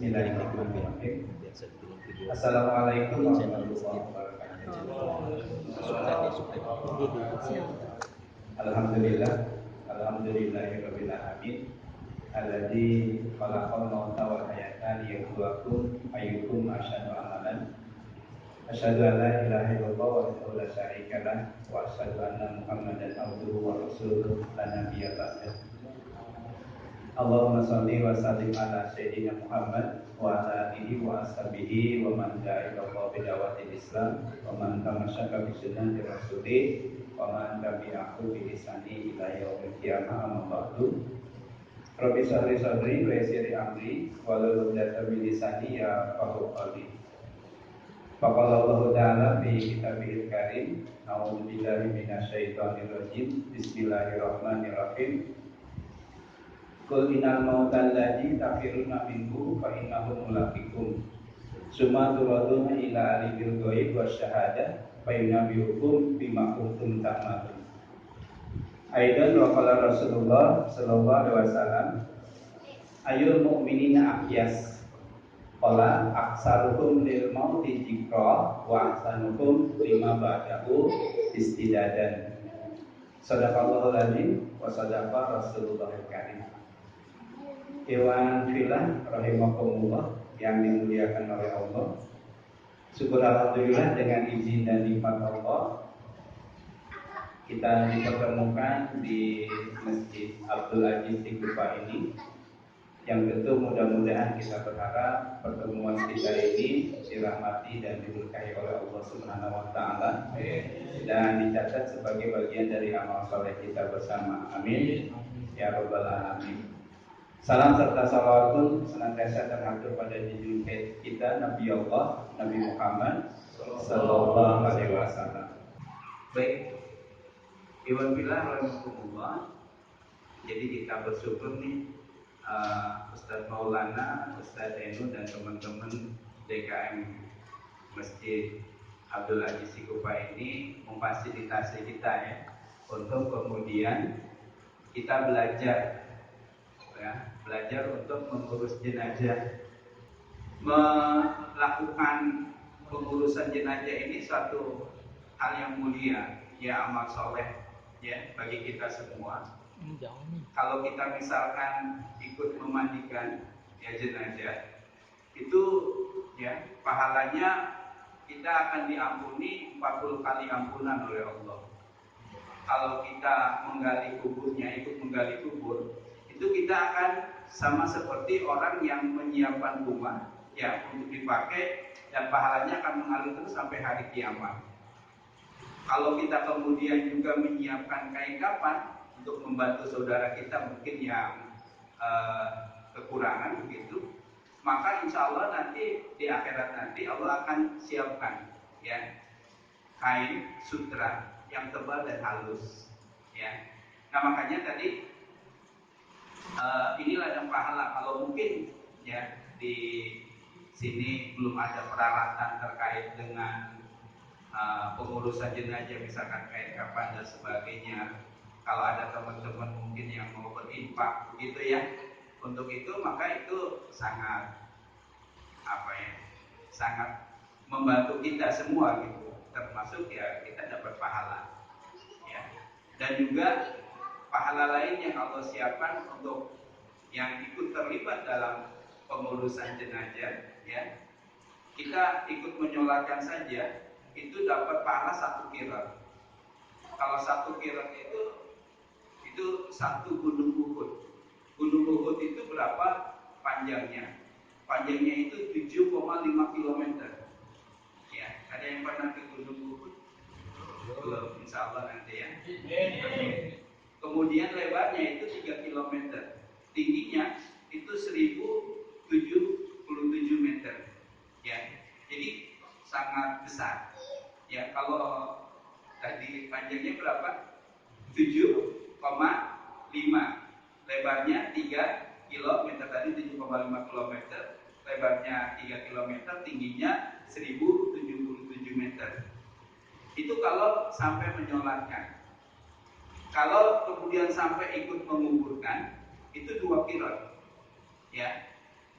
Bismillahirrahmanirrahim. Assalamualaikum warahmatullahi wabarakatuh. Alhamdulillahirabbil alamin. Alladzi khalaqal mauta wal hayata liyabluwakum ayyukum ahsanu amalan. Asyhadu an la ilaha illallah wahdahu la syarika lah wa asyhadu anna Muhammadan abduhu wa rasuluh la nabiyya ba'dahu. Allahumma shalli wa sallim ala sayyidina Muhammad wa ala alihi wa ashabihi wa man da'a ila Allah bi da'watil Islam wa man tamassaka bi sunnati rasulih wa man tabi'ahu bi ihsani ila yaumil qiyamah amma ba'du. Rabbi shrah li sadri wa yassir li amri wahlul 'uqdatam min lisani yafqahu qawli. Faqala Allah ta'ala fi kitabihil karim, a'udzu billahi minasyaitonir rajim. Bismillahirrahmanirrahim. Qul innal mautal ladzi tafiruna minhu fa innahu mulaqikum. Summa turaduna ila alimil ghaib wasyahadah fa yunabbiukum bima kuntum ta'malun. Aidan wa qala Rasulullah sallallahu alaihi wasallam, ayyul mu'minina aqyas. Qala aksaruhum lil mauti dzikra wa ahsanuhum lima ba'dahu istidadan. Shadaqallahul azim wa shadaqa Rasulullahil karim. Dewan filah rahimakumullah yang dimuliakan oleh Allah. Syukur alhamdulillah dengan izin dan nikmat Allah kita dipertemukan di Masjid Abdul Aziz di Kufa ini, yang tentu mudah-mudahan kita berharap pertemuan kita ini dirahmati dan diberkahi oleh Allah Subhanahu wa taala dan dicatat sebagai bagian dari amal saleh kita bersama. Amin ya rabbal alamin. Salam serta salawatun senantiasa terhatur pada junjungan kita Nabi Allah Nabi Muhammad sallallahu alaihi wasallam. Baik, Iwan Billah rahimahullah. Jadi kita bersyukur nih Ustadz Maulana, Ustadz Enu dan teman-teman DKM Masjid Abdul Aziz Kufa ini memfasilitasi kita ya untuk kemudian kita belajar untuk mengurus jenazah. Melakukan pengurusan jenazah ini suatu hal yang mulia, ya, amal soleh ya bagi kita semua. Kalau kita misalkan ikut memandikan ya jenazah, itu ya pahalanya kita akan diampuni 40 kali ampunan oleh Allah. Kalau kita menggali kuburnya, ikut menggali kubur, itu kita akan sama seperti orang yang menyiapkan rumah ya untuk dipakai, dan pahalanya akan mengalir terus sampai hari kiamat. Kalau kita kemudian juga menyiapkan kain kafan untuk membantu saudara kita mungkin yang kekurangan begitu, maka insya Allah nanti di akhirat nanti Allah akan siapkan ya kain sutra yang tebal dan halus ya. Nah makanya tadi inilah yang pahala. Kalau mungkin ya di sini belum ada peralatan terkait dengan pengurusan jenazah, misalkan kain kafan dan sebagainya. Kalau ada teman-teman mungkin yang mau berinfak begitu ya untuk itu, maka itu sangat sangat membantu kita semua gitu, termasuk ya kita dapat pahala ya. Dan juga pahala lain yang Allah siapkan untuk yang ikut terlibat dalam pengurusan jenazah ya. Kita ikut menyolatkan saja itu dapat pahala 1 qirat. Kalau 1 qirat itu 1 gunung Uhud. Gunung Uhud itu berapa panjangnya? Panjangnya itu 7,5 km. Ya, ada yang pernah ke Gunung Uhud? Belum, insya Allah nanti ya. Kemudian lebarnya itu 3 km, tingginya itu 1077 meter. Ya, jadi sangat besar. Ya, kalau tadi panjangnya berapa? 7,5, lebarnya 3 km, tadi 7,5 km, lebarnya 3 km, tingginya 1077 meter. Itu kalau sampai menyolatkan. Kalau kemudian sampai ikut menguburkan, itu 2 qirat. Ya.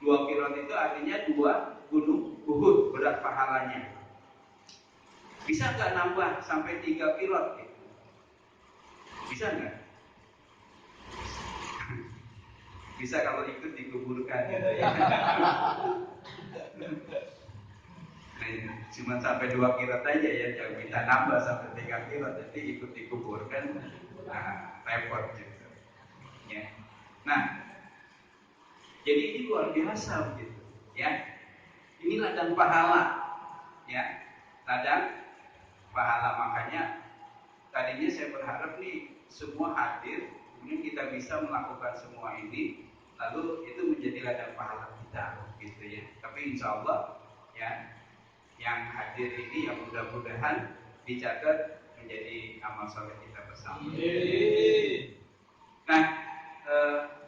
2 kirot itu artinya 2 gunung Uhud berat pahalanya. Bisa nggak nambah sampai 3 kirot gitu? Bisa nggak? Bisa kalau ikut dikuburkan gitu ya. Nah, cuma sampai 2 kirot aja ya, jangan minta nambah sampai 3 kirot, jadi ikut dikuburkan, nah, repot gitu. Ya. Nah, jadi ini luar biasa begitu, ya. Ini ladang pahala, ya, ladang pahala. Makanya tadinya saya berharap nih semua hadir, kemudian kita bisa melakukan semua ini, lalu itu menjadi ladang pahala kita, gitu ya. Tapi insya Allah, ya, yang hadir ini yang mudah-mudahan dicatat menjadi amal soleh kita bersama. Nah,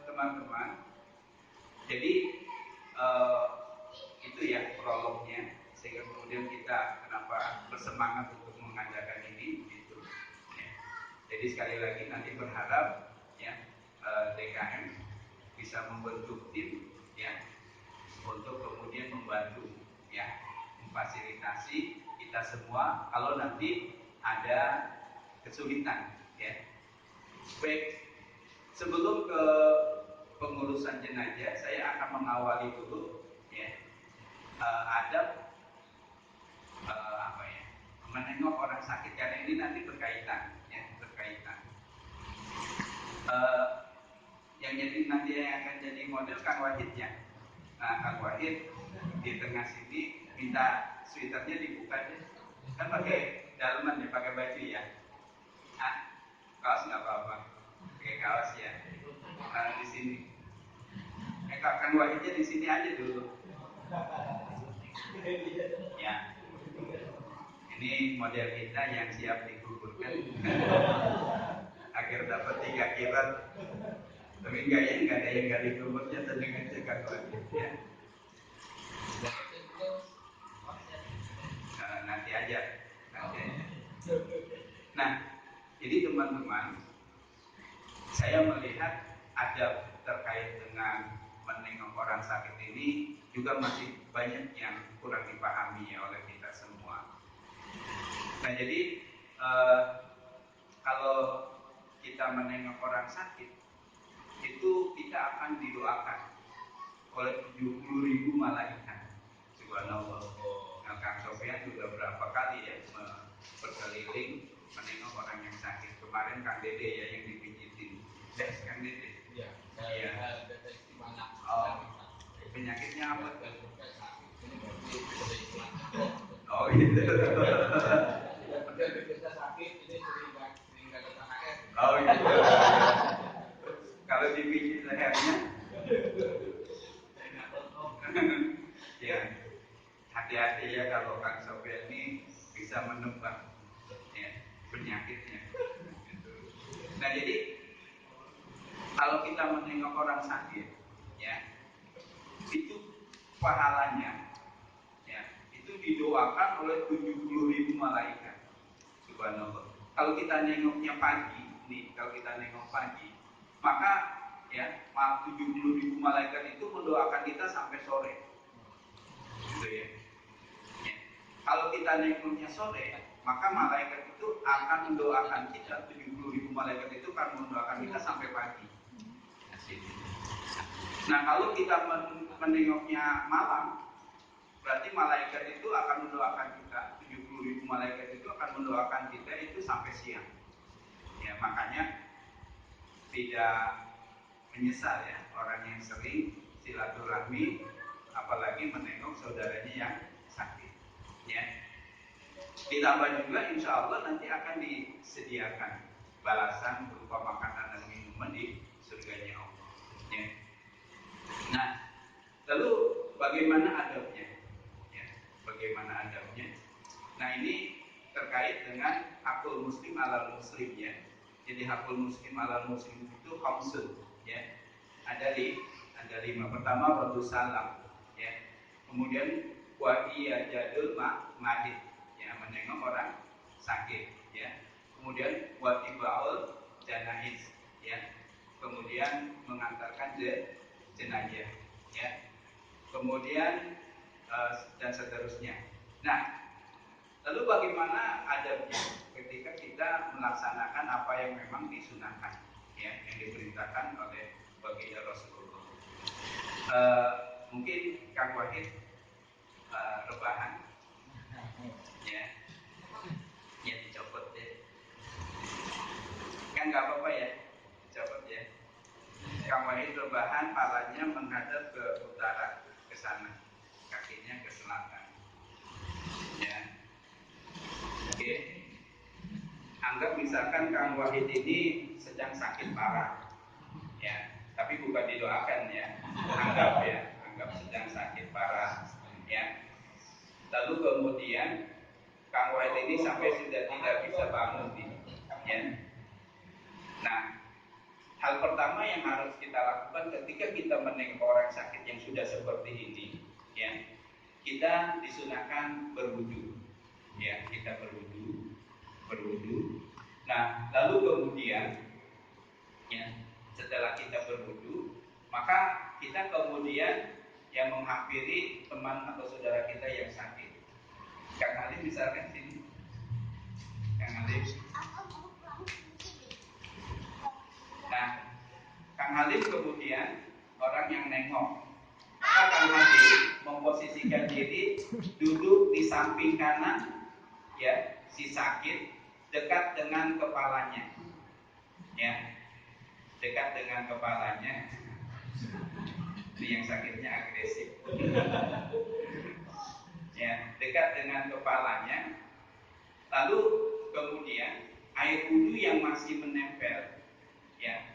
teman-teman, jadi itu ya prolognya, sehingga kemudian kita kenapa bersemangat untuk mengadakan ini, gitu. Ya. Jadi sekali lagi nanti berharap ya DKM bisa membentuk tim ya untuk kemudian membantu ya memfasilitasi kita semua kalau nanti ada kesulitan ya. Baik, sebelum ke pengurusan jenazah saya akan mengawali dulu ya adab apa ya menengok orang sakit, karena ini nanti berkaitan ya berkaitan. Yang jadi nanti yang akan jadi model Kang Wahid ya. Nah, Kang Wahid di tengah sini minta sweaternya dibuka deh. Kan pakai daleman ya, pakai baju ya. Ah, kaos nggak apa-apa, pakai kaos ya. Nah, di sini. Kang Wahidnya di sini aja dulu. Ya. Ini model kita yang siap digugurkan agar dapat 3 kirot. Tapi enggak ada yang gali kuburnya, dengan Kang Wahid ya. Nanti aja. Nah, jadi teman-teman, saya melihat ada terkait dengan menengok orang sakit ini juga masih banyak yang kurang dipahami ya oleh kita semua. Nah, jadi kalau kita menengok orang sakit, itu kita akan didoakan oleh 70.000 malaikat. Subhanallah. Nah, Kang Sofyan juga berapa kali ya berkeliling menengok orang yang sakit. Kemarin Kang Dede ya yang dipijitin. Kang Dede. Iya. Oh, penyakitnya apa? Oh gitu. Oh gitu. Kalau dipijit lehernya, ya hati-hati ya kalau Kang Sofyan ini bisa menebak ya penyakitnya. Nah, jadi kalau kita menengok orang sakit, ya itu pahalanya, ya itu didoakan oleh 70.000 malaikat. Subhanallah. Kalau kita nengoknya pagi, nih kalau kita nengok pagi, maka ya 70.000 malaikat itu mendoakan kita sampai sore, gitu ya. Ya. Kalau kita nengoknya sore, maka malaikat itu akan mendoakan kita, 70.000 malaikat itu akan mendoakan kita sampai pagi. Nah, kalau kita menengoknya malam, berarti malaikat itu akan mendoakan kita, 70.000 malaikat itu akan mendoakan kita itu sampai siang. Ya, makanya tidak menyesal ya orang yang sering silaturahmi, apalagi menengok saudaranya yang sakit. Ya. Ditambah juga insya Allah nanti akan disediakan balasan berupa makanan dan minuman di surganya Allah. Ya. Nah, lalu bagaimana adabnya? Ya, bagaimana adabnya? Nah, ini terkait dengan hakul muslim alal muslim ya. Jadi hakul muslim alal muslim itu khamsun ya. Ada 5. Pertama raddu salam ya. Kemudian wa iya jadul mahid ya, menengok orang sakit ya. Kemudian wa tibaul janaiz ya. Kemudian mengantarkan jenazah ya. kemudian dan seterusnya. Nah, lalu bagaimana adabnya ketika kita melaksanakan apa yang memang disunahkan, ya, yang diperintahkan oleh baginda Rasulullah. Mungkin Kang Wahid rebahan, ya, ya dicopot ya, kan nggak apa-apa ya, dicopot ya. Kang Wahid rebahan, palanya menghadap ke utara, ke sana, kakinya ke selatan, ya. Oke, anggap misalkan Kang Wahid ini sedang sakit parah, ya, tapi bukan didoakan ya, anggap sedang sakit parah, ya. Lalu kemudian Kang Wahid ini sampai sudah tidak bisa bangun, ya. Nah, hal pertama yang harus kita lakukan ketika kita menengok orang sakit yang sudah seperti ini, ya, kita disunahkan berwudu, ya, kita berwudu. Nah, lalu kemudian, ya, setelah kita berwudu, maka kita kemudian yang menghampiri teman atau saudara kita yang sakit. Kang Halim misalkan sini, Kang Halim. Nah, Kang Halim kemudian orang yang nengok, maka Kang Halim memposisikan diri duduk di samping kanan, ya, si sakit, dekat dengan kepalanya, ya, dekat dengan kepalanya. Ini yang sakitnya agresif, ya, dekat dengan kepalanya. Lalu kemudian air wudhu yang masih menempel, ya,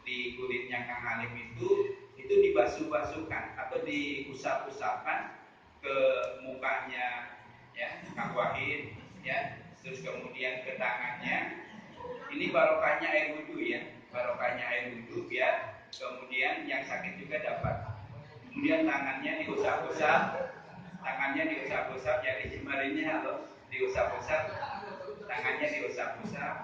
di kulitnya Kang Halim itu dibasuh-basuhkan atau diusap-usapkan ke mukanya, ya, Kang Wahid, ya, terus kemudian ke tangannya. Ini barokahnya air wudhu, ya, barokahnya air wudhu, biar kemudian yang sakit juga dapat. Kemudian tangannya diusap-usap, jadi jemarinya halo, diusap-usap, tangannya diusap-usap,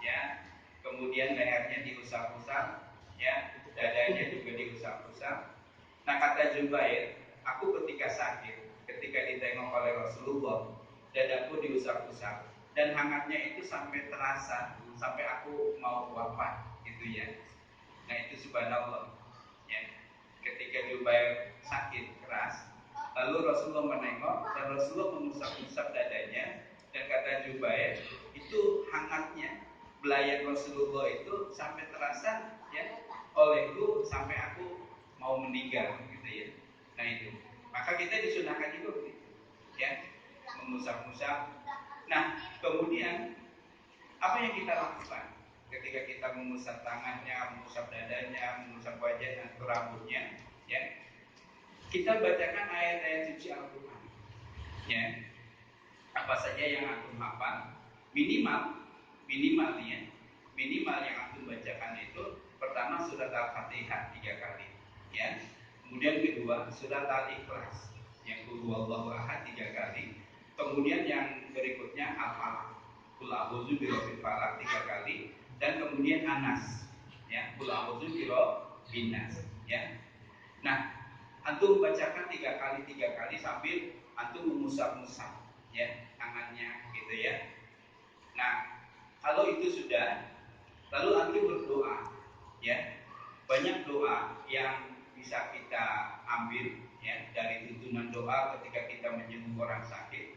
ya. Kemudian lehernya diusap-usap, ya, dadanya juga diusap-usap. Nah, kata Jubair, aku ketika sakit, ketika ditengok oleh Rasulullah, dadaku diusap-usap dan hangatnya itu sampai terasa, sampai aku mau wafat, gitu ya. Nah, itu subhanallah, ya. Ketika Jubair sakit keras, lalu Rasulullah menengok dan Rasulullah mengusap-usap dadanya, dan kata Jubair, itu hangatnya belayan Rasulullah itu sampai terasa, ya, olehku sampai aku mau meninggal, gitu ya. Nah, itu. Maka kita disunahkan juga begitu, ya, mengusap-usap. Nah, kemudian apa yang kita lakukan ketika kita mengusap tangannya, mengusap dadanya, mengusap wajahnya atau rambutnya, ya? Kita bacakan ayat-ayat suci Al-Quran, ya. Apa saja yang antum hafal, minimal yang antum bacakan itu pertama surat Al-Fatihah 3 kali, ya. Kemudian kedua surat Al-Ikhlas yang qul huwallahu ahad 3 kali. Kemudian yang berikutnya Al-Falaq, qul a'udzu birabbil falaq 3 kali, dan kemudian Anas, ya, qul a'udzu birabbin nas, ya. Nah, antum bacakan 3 kali sambil antum mengusap-usap, ya, tangannya, gitu ya. Nah, kalau itu sudah, lalu antum berdoa, ya. Banyak doa yang bisa kita ambil, ya, dari tuntunan doa ketika kita menjenguk orang sakit.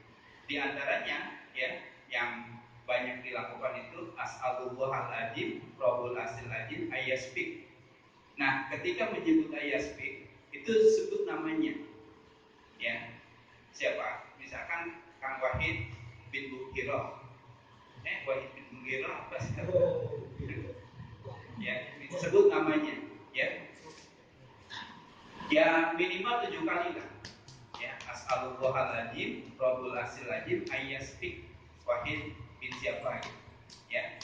Di antaranya, ya, yang banyak dilakukan itu as'alullahal azim rabbul arsyil azim ayaspik. Nah, ketika menyebut ayaspik itu sebut namanya, ya. Siapa? Misalkan Kang Wahid bin Mughirah. Wahid bin Mughirah apa sih? Ya, sebut namanya, ya. Ya, minimal 7 kali lah. Ya, as'alullahal-azim rabbul arsyil azim ayaspik Wahid bin siapa, ya,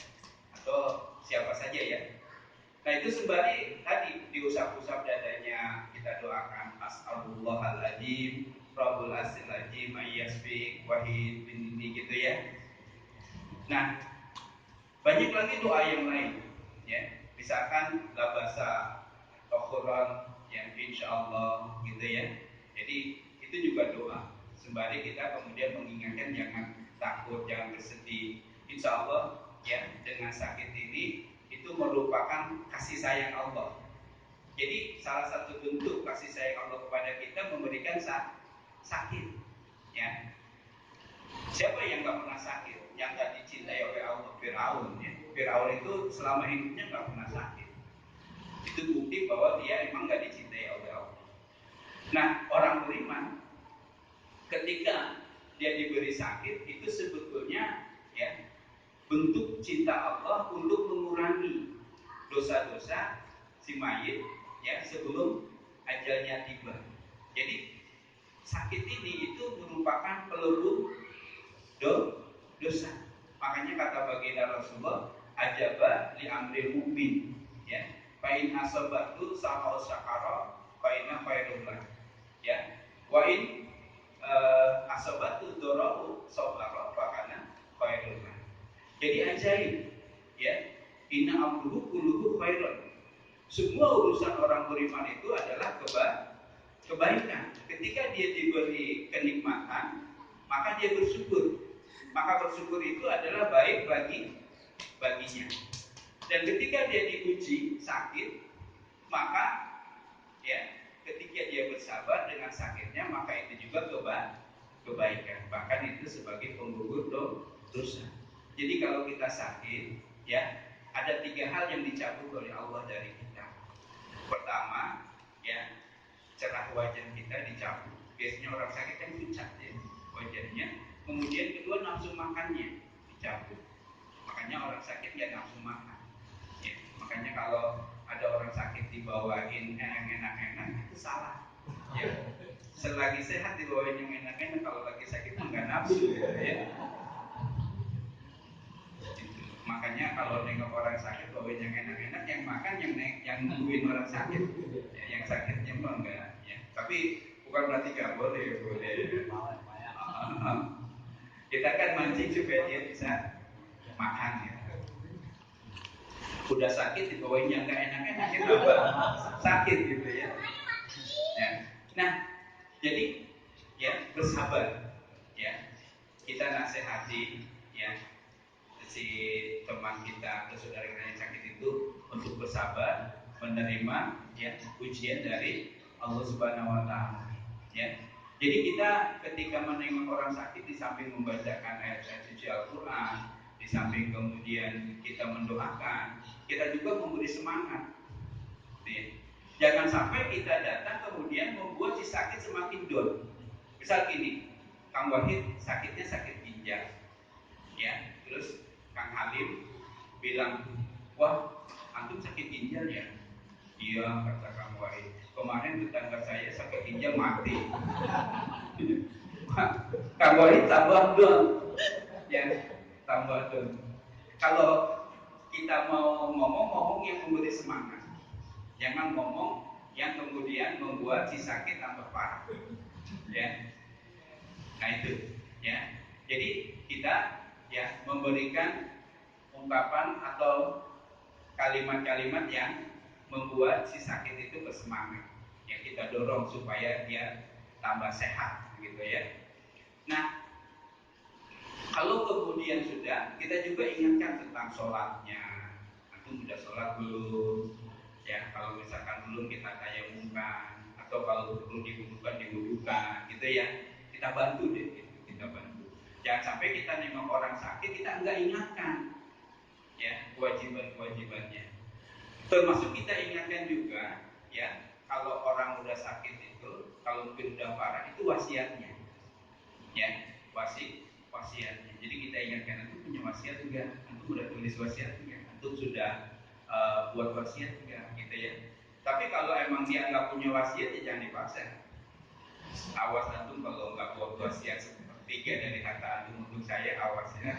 atau siapa saja, ya. Nah, itu sembari tadi diusap-usap dadanya, kita doakan as'alullahal-azim rabbul arsyil azim ayaspik Wahid bin ini, gitu ya. Nah, banyak lagi doa yang lain, ya. Misalkan la basa tohuran, yang insyaallah, gitu ya. Jadi itu juga doa. Sembari kita kemudian mengingatkan jangan takut, jangan bersedih. Insya Allah ya dengan sakit ini itu merupakan kasih sayang Allah. Jadi salah satu bentuk kasih sayang Allah kepada kita memberikan sakit. Ya. Siapa yang nggak pernah sakit? Yang nggak dicintai oleh Allah? Fir'aun. Ya. Fir'aun itu selama hidupnya nggak pernah sakit. Itu bukti bahwa dia emang nggak dicintai oleh Allah. Nah, orang beriman ketika dia diberi sakit itu sebetulnya ya bentuk cinta Allah untuk mengurangi dosa-dosa si mayit ya sebelum ajalnya tiba. Jadi sakit ini itu merupakan pelebur dosa. Makanya kata baginda Rasulullah, ajaba li amril mukmin ya. Fa in asabatu saqal syakara fa inna khairul lah. Ya. Wa in asabatu darahu sabara fa kana khairul lah. Jadi ajaib ya. Inna amruhu kulluhu khairun. Semua urusan orang beriman itu adalah kebaikan. Ketika dia diberi kenikmatan, maka dia bersyukur. Maka bersyukur itu adalah baik baginya. Dan ketika dia diuji sakit, maka ya ketika dia bersabar dengan sakitnya, maka itu juga kebaikan. Bahkan itu sebagai penggugur dosa. Jadi kalau kita sakit, ya ada 3 hal yang dicabut oleh Allah dari kita. Pertama, ya cerah wajah kita dicabut. Biasanya orang sakit kan pucat ya wajahnya. Kemudian kedua, nafsu makannya dicabut. Makanya orang sakit nggak nafsu makan. Ya, makanya kalau ada orang sakit dibawain enak-enak itu salah. Ya, selagi sehat dibawain yang enak-enak, kalau lagi sakit nggak nafsu ya. Makanya kalau nengok orang sakit bawain yang enak-enak, yang makan yang nungguin orang sakit. Ya, yang sakitnya mah enggak ya. Tapi bukan berarti nggak boleh. Kita kan mancing supaya dia bisa makan ya. Udah sakit dibawain yang nggak enak-enak itu sakit gitu ya. Ya. Nah, jadi ya bersabar ya. Kita nasihati ya si teman kita atau saudara kita yang sakit itu untuk bersabar menerima ya ujian dari Allah Subhanahu wa taala ya. Jadi kita ketika menengok orang sakit, di samping membacakan ayat-ayat suci Al-Quran, di samping kemudian kita mendoakan, kita juga memberi semangat. Jangan sampai kita datang kemudian membuat si sakit semakin down. Misal gini, Kang Wahid sakitnya sakit ginjal, ya, terus Kang Halim bilang, wah, antum sakit ginjal ya? Iya, kata Kang Wahid. Kemarin tetangga saya sakit ginjal mati. Kang Wahid tambah down, ya, tambah down. Kalau kita mau ngomong yang memberi semangat, jangan ngomong yang kemudian membuat si sakit tambah parah, ya. Nah itu, ya. Jadi kita ya memberikan ungkapan atau kalimat-kalimat yang membuat si sakit itu bersemangat. Ya kita dorong supaya dia tambah sehat, gitu ya. Nah, kalau kemudian sudah, kita juga ingatkan tentang sholatnya. Antum sudah sholat belum? Ya, kalau misalkan belum kita tayamumkan, atau kalau perlu diwudukan, gitu ya. Kita bantu deh, gitu. Kita bantu. Jangan sampai kita nengok orang sakit, kita enggak ingatkan, ya kewajiban-kewajibannya. Termasuk kita ingatkan juga, ya kalau orang udah sakit itu, kalau mungkin udah parah itu wasiatnya, ya wasiatnya. Jadi kita ingatkan, antum punya wasiat juga, antum udah tulis wasiat juga, antum sudah buat wasiat juga, gitu ya. Tapi kalau emang dia nggak punya wasiat ya jangan dipaksa. Awas antum kalau nggak buat wasiat sepertiga dari harta antum untuk saya, awas ya.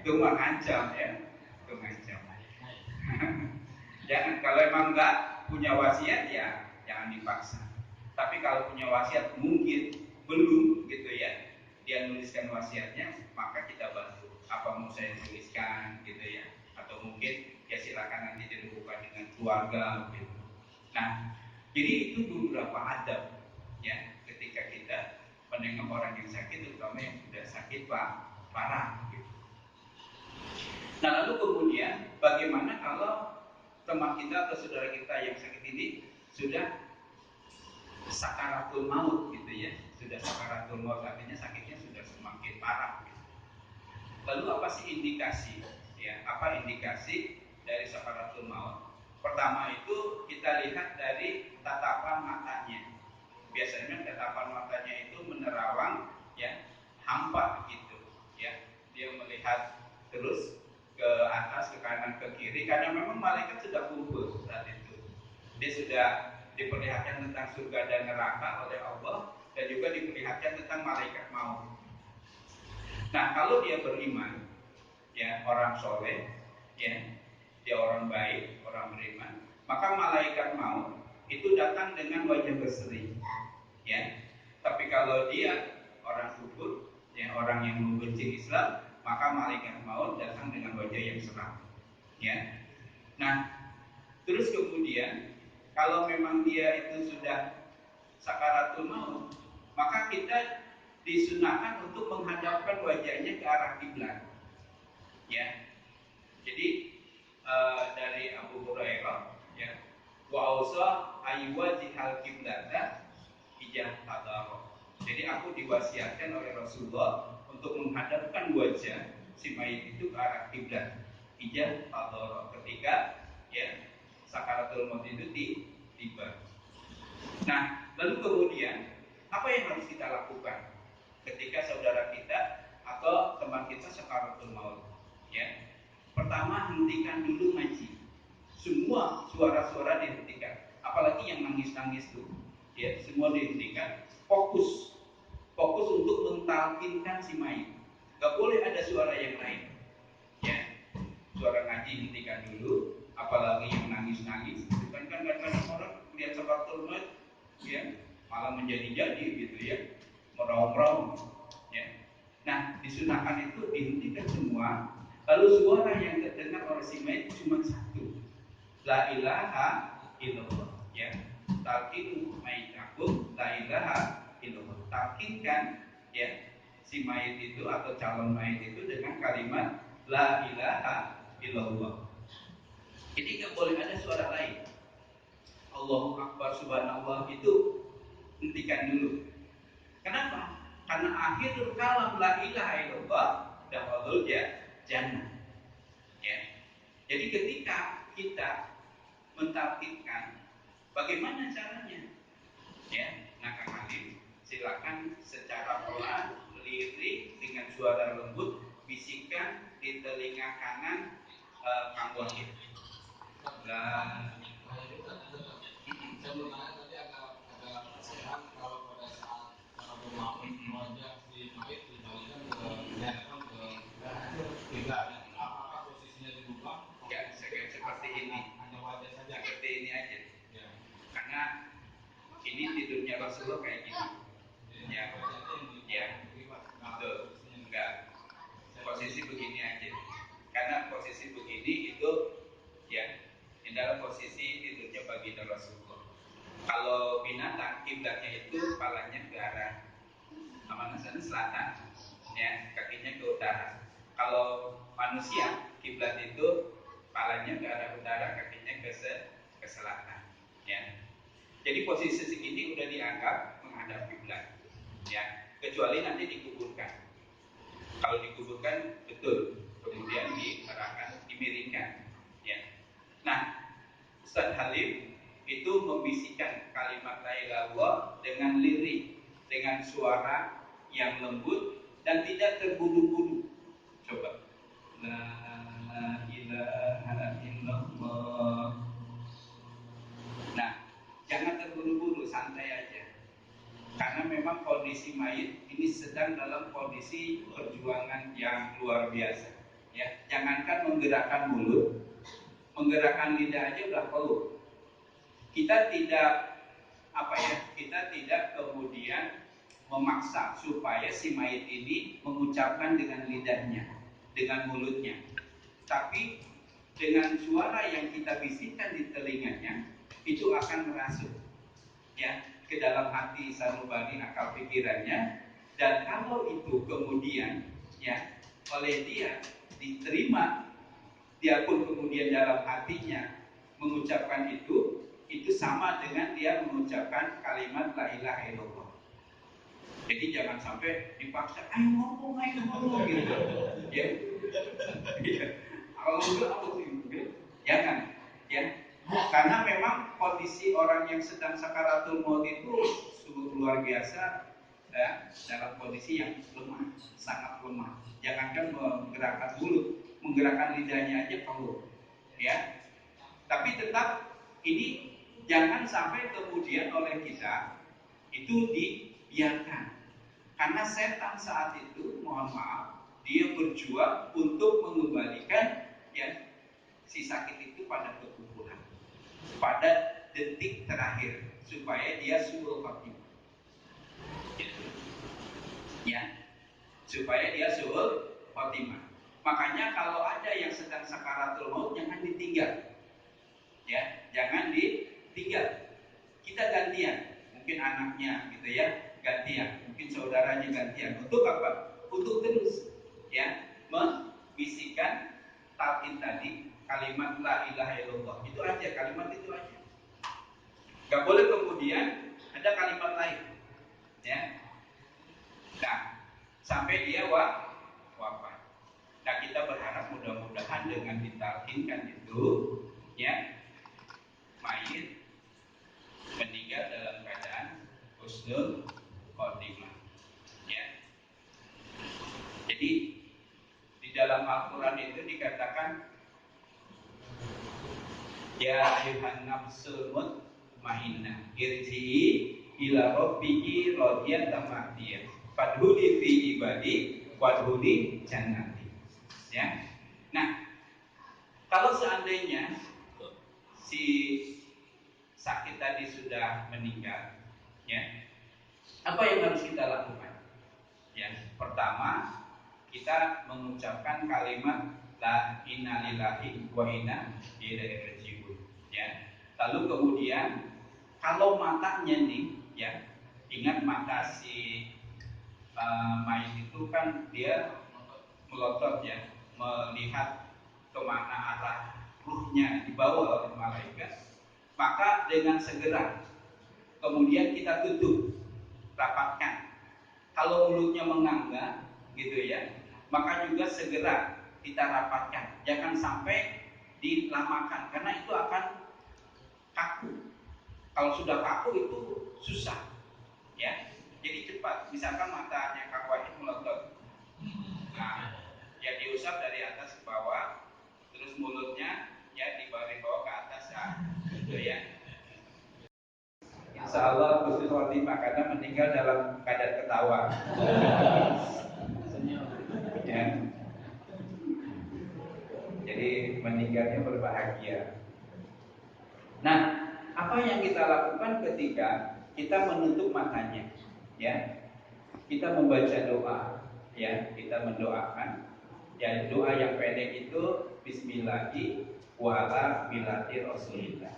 Itu mengancam ya, itu mengancam. Jangan, kalau emang nggak punya wasiat ya jangan dipaksa. Tapi kalau punya wasiat mungkin belum gitu ya, dia nuliskan wasiatnya, maka kita bantu. Apa mau saya tuliskan gitu ya, atau mungkin ya silakan nanti dilakukan dengan keluarga gitu. Nah, jadi itu beberapa adab ya menengok orang yang sakit, terutama yang sudah sakit parah. Gitu. Nah lalu kemudian bagaimana kalau teman kita atau saudara kita yang sakit ini sudah sakaratul maut gitu ya, sudah sakaratul maut, artinya sakitnya sudah semakin parah. Gitu. Lalu apa sih indikasi? Ya, apa indikasi dari sakaratul maut? Pertama itu kita lihat dari tatapan matanya. Biasanya tatapan matanya itu menerawang, ya, hampa gitu, ya. Dia melihat terus ke atas, ke kanan, ke kiri, karena memang malaikat sudah kumpul saat itu. Dia sudah diperlihatkan tentang surga dan neraka oleh Allah, dan juga diperlihatkan tentang malaikat maut. Nah, kalau dia beriman, ya, orang soleh, ya, dia orang baik, orang beriman, maka malaikat maut itu datang dengan wajah berseri, ya. Tapi kalau dia orang kufur, ya, orang yang membenci Islam, maka malaikat maut datang dengan wajah yang seram, ya. Nah, terus kemudian kalau memang dia itu sudah sakaratul maut, maka kita disunahkan untuk menghadapkan wajahnya ke arah kiblat, ya. Jadi dari Abu Hurairah, ya, wa ausa aywajihal kiblata ijah tadaro. Jadi aku diwasiatkan oleh Rasulullah untuk menghadapkan wajah si mayit itu ke arah kiblat ijah tadaro ketika, ya, sakaratul maut itu tiba. Nah, lalu kemudian apa yang harus kita lakukan ketika saudara kita atau teman kita sakaratul maut? Ya, pertama hentikan dulu ngaji. Semua suara-suara dihentikan. Apalagi yang nangis-nangis tuh, ya, semua dihentikan. Fokus untuk mentalkinkan si mayit. Gak boleh ada suara yang lain. Ya, suara ngaji hentikan dulu. Apalagi yang nangis-nangis. Kan kadang-kadang orang lihat sakaratul maut, ya, malah menjadi-jadi gitu ya, meraung-raung, ya. Nah, disunahkan itu dihentikan semua. Lalu suara yang terdengar oleh si mayit cuma satu, la ilaha illallah, ya. Talqinu mayitakum la ilaha illallah. Talqinkan, ya, si mayit itu atau calon mayit itu dengan kalimat la ilaha illallah. Jadi nggak boleh ada suara lain. Allahu Akbar, subhanallah, itu hentikan dulu. Kenapa? Karena akhirul kalam la ilaha illallah dakhulul jannah. Ya. Jadi ketika kita mentalkinkan, bagaimana caranya? Ya, nah Kang Halim, silakan secara pelan, lirik dengan suara lembut, bisikan di telinga kanan Kang Wahid. Lah, sebelumnya tadi agak sehat kalau pada saat wajah si mayit dibalikan ke kiblat, apakah posisinya dibuka? Ya, seperti ini. Hanya wajah saja. Seperti ini aja. Ya. Karena ini tidurnya Rasulullah kayak gini. Ya, ya, betul. Enggak. Posisi begini aja. Karena posisi begini itu, ya, ini dalam posisi tidurnya baginda Rasulullah. Kalau binatang kiblatnya itu kepalanya ke arah mana sana, selatan, ya, kakinya ke utara. Kalau manusia kiblat itu kepalanya ke arah utara, kakinya ke selatan, ya. Jadi posisi segini udah dianggap menghadap kiblat, ya, kecuali nanti dikuburkan. Kalau dikuburkan betul, kemudian diarahkan, dimiringkan, ya. Nah, Ustaz Halim itu membisikkan kalimat la ilaha illallah dengan lirik, dengan suara yang lembut dan tidak terburu-buru. Coba. La ilaha illallah. Nah, jangan terburu-buru, santai aja. Karena memang kondisi mayit ini sedang dalam kondisi perjuangan yang luar biasa. Ya, jangankan menggerakkan mulut, menggerakkan lidah aja udah perlu. Kita tidak kita tidak kemudian memaksa supaya si mayit ini mengucapkan dengan lidahnya, dengan mulutnya, tapi dengan suara yang kita bisikkan di telinganya itu akan merasuk, ya. ke dalam hati sanubari akal pikirannya, dan kalau itu kemudian ya oleh dia diterima, dia pun kemudian dalam hatinya mengucapkan itu sama dengan dia mengucapkan kalimat la ilaha illallah. Jadi jangan sampai dipaksa, ayo ngomong gitu. Ya. Kalau enggak apa sih? Jangan, ya. Karena memang kondisi orang yang sedang sakaratul maut itu sungguh luar biasa, ya, dalam kondisi yang lemah, sangat lemah. Jangankan menggerakkan mulut, menggerakkan lidahnya aja perlu, ya. Tapi tetap ini jangan sampai kemudian oleh kita itu dibiarkan. Karena setan saat itu, mohon maaf, dia berjuang untuk mengembalikan ya si sakit itu pada ketubuhan, pada detik terakhir, supaya dia suul khotimah. Ya, supaya dia suul khotimah. Makanya kalau ada yang sedang sakaratul maut, jangan ditinggal. Ya, jangan ditinggal. Kita gantian, mungkin anaknya gitu ya, gantian, mungkin saudaranya gantian. Untuk apa? Untuk terus ya membisikkan talqin tadi, kalimat la ilaha illallah. Itu aja, kalimat itu aja. Gak boleh kemudian ada kalimat lain. Ya. Nah, sampai dia wafat. Nah, kita berharap mudah-mudahan dengan ditalqinkan itu ya mayit meninggal dalam keadaan husnul khotimah. Ya. Jadi di dalam Al-Quran itu dikatakan ya ayuhan nafsul mutmainnah irji'i ila rabbiki radiyatan mardiyah fadhuli fi ibadi wadhuli jannati. Ya. Nah, kalau seandainya si sakit tadi sudah meninggal, ya, apa yang harus kita lakukan? Ya, pertama kita mengucapkan kalimat la inna lillahi wa inna ilaihi raji'un. Ya, lalu kemudian kalau matanya nih, ya, ingat mata si mayit itu kan dia melotot ya, melihat kemana arah ruhnya dibawa oleh malaikat. Maka dengan segera kemudian kita tutup, rapatkan. Kalau mulutnya menganga gitu ya, maka juga segera kita rapatkan. Jangan sampai dilamakan karena itu akan kaku. Kalau sudah kaku itu susah, ya. Jadi cepat. Misalkan matanya Kak Wahid melotot, nah, ya diusap dari atas ke bawah, terus mulutnya ya bawah ke atas, gitu ya. Insya Allah husnul khotimah karena meninggal dalam keadaan ketawa. Ya. Jadi meninggalnya berbahagia. Nah, apa yang kita lakukan ketika kita menutup matanya? Ya, kita membaca doa. Ya, kita mendoakan. Ya, doa yang pendek itu Bismillahi wa ala millati Rasulillah.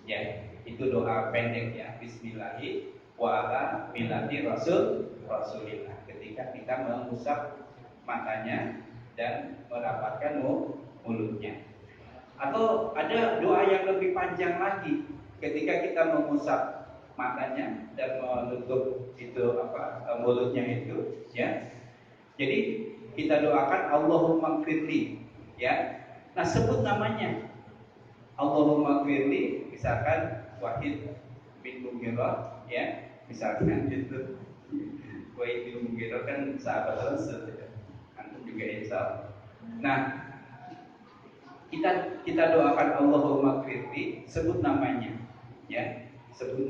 Ya, itu doa pendek ya, Bismillahi wa ala millati Rasulillah. Ketika kita mengusap matanya dan merapatkan mulutnya. Atau ada doa yang lebih panjang lagi ketika kita mengusap matanya dan menutup itu mulutnya itu, ya. Jadi kita doakan Allahumma firli, ya. Nah, sebut namanya Allahumma firli, misalkan Wahid bin Mughirah, ya, misalkan itu Wahid bin Mughirah kan sahabat Rasul, antum juga insya Allah. Nah, kita doakan Allahumma firli, sebut namanya, ya, sebut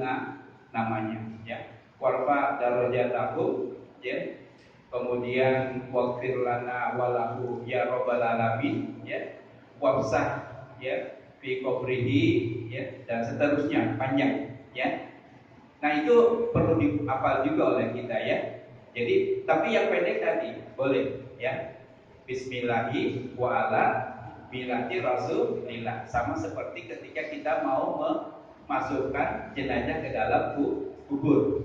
namanya, ya. Warfa darajatahu, ya. Kemudian waghfir lana walahu ya rabbal alamin, ya. Wafsah, ya, fi qabrihi, ya, dan seterusnya panjang, ya. Nah, itu perlu dihafal juga oleh kita, ya. Jadi, tapi yang pendek tadi boleh, ya. Bismillahi wa ala millati Rasulillah, sama seperti ketika kita mau memasukkan jenazah ke dalam kubur,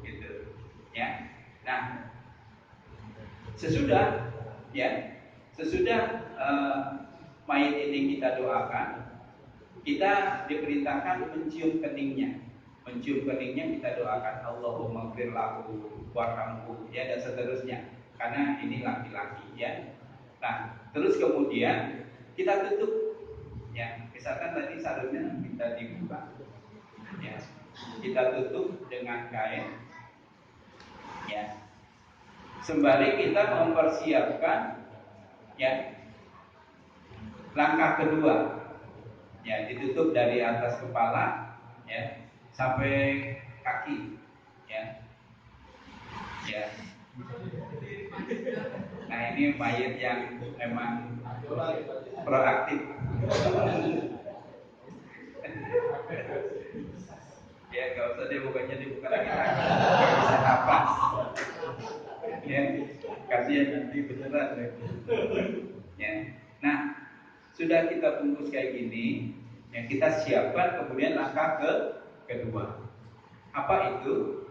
gitu, ya. Nah, sesudah mayit ini kita doakan, kita diperintahkan mencium keningnya. Kita doakan Allahumma ighfir lahu warhamhu, ya, dan seterusnya. Karena ini laki-laki, ya. Nah, terus kemudian kita tutup, ya. Misalkan tadi sarungnya kita dibuka, ya. Kita tutup dengan kain, ya. Sembari kita mempersiapkan, ya, langkah kedua, ya, ditutup dari atas kepala, ya, sampai kaki, ya. Nah, ini mayat yang memang proaktif. Ya, nggak usah dibuka lagi, nggak bisa napas. Ya, kasihan nanti beneran. Ya. Nah, sudah kita bungkus kayak gini, yang kita siapkan kemudian langkah kedua. Apa itu?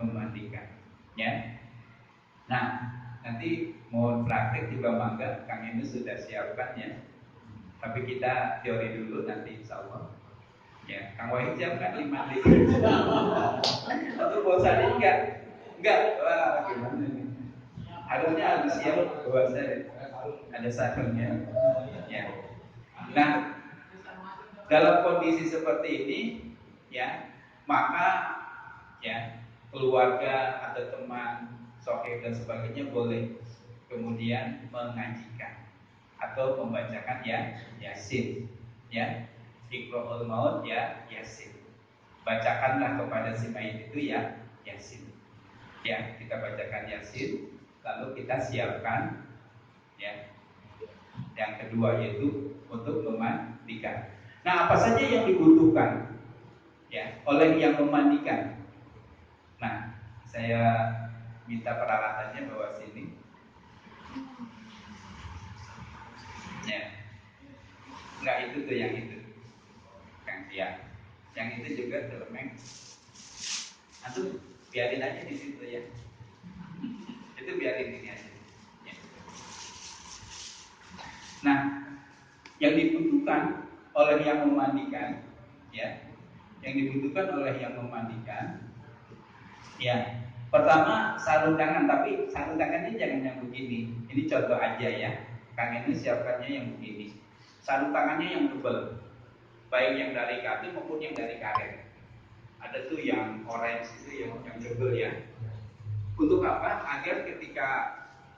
Memandikan, ya. Nah, nanti mau praktek juga mangga, Kang ini sudah siapkan, ya. Tapi kita teori dulu nanti insya Allah. Ya, Kang Wahid siapkan 5 mandi. Atau bosan enggak, wah gimana nih? Harusnya harus siap bahwasanya ada sarungnya, ya. Nah, dalam kondisi seperti ini, ya, maka, ya, keluarga atau teman, sohib dan sebagainya boleh kemudian mengajikan atau membacakan, ya, Yasin, ya, Iqra'ul Maut, ya, Yasin. Bacakanlah kepada si mayit itu, ya, Yasin. Ya, kita bacakan Yasin, lalu kita siapkan, ya, yang kedua yaitu untuk memandikan. Nah, apa saja yang dibutuhkan, ya, oleh yang memandikan? Nah, saya minta peralatannya bawa sini. Ya, enggak itu tuh yang itu, Kang, ya, yang itu juga termeng. Atau biarin aja di situ, ya. Itu biarin ini aja. Ya. Nah, yang dibutuhkan oleh yang memandikan, ya, ya. Pertama sarung tangan, tapi sarung tangannya jangan yang begini. Ini contoh aja, ya. Kang ini siapkannya yang begini. Sarung tangannya yang tebal, baik yang dari katun maupun yang dari karet. Ada tuh yang orange itu yang tebal, ya. Untuk apa? Agar ketika